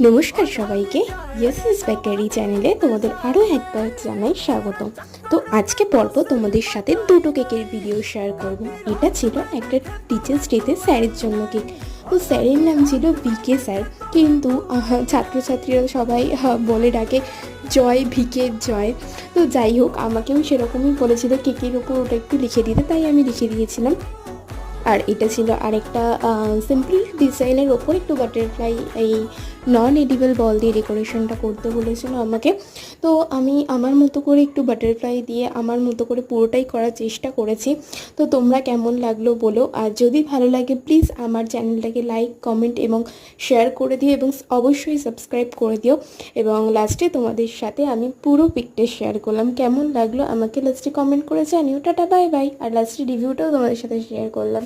নমস্কার সবাইকে, yes bakery চ্যানেলে তোমাদের আরও একবার জানাই স্বাগত। তো আজকে পর্ব তোমাদের সাথে দুটো কেকের ভিডিও শেয়ার করব। এটা ছিল একটা টিচার্স ডেতে স্যারের জন্য কেক। তো স্যারের নাম ছিল ভিকে স্যার, কিন্তু ছাত্রছাত্রীরা সবাই বলে ডাকে জয়, ভিকের জয়। তো যাই হোক, আমাকেও সেরকমই বলেছিল কেকের ওপর ওটা একটু লিখে দিতে, তাই আমি লিখে দিয়েছিলাম। আর এটা ছিল আরেকটা সিম্পল ডিজাইনের ওপর একটু বাটারফ্লাই, এই নন এডিবল বল দিয়ে ডেকোরেশনটা করতে বলেছিল আমাকে। তো আমি আমার মতো করে একটু বাটারফ্লাই দিয়ে আমার মতো করে পুরোটাই করার চেষ্টা করেছি। তো তোমরা কেমন লাগলো বলো, আর যদি ভালো লাগে প্লিজ আমার চ্যানেলটাকে লাইক, কমেন্ট এবং শেয়ার করে দিও, এবং অবশ্যই সাবস্ক্রাইব করে দিও। এবং লাস্টে তোমাদের সাথে আমি পুরো পিকটা শেয়ার করলাম, কেমন লাগলো আমাকে লাস্টে কমেন্ট করে জানিও। Tata, bye bye. আর লাস্টে রিভিউটাও তোমাদের সাথে শেয়ার করলাম।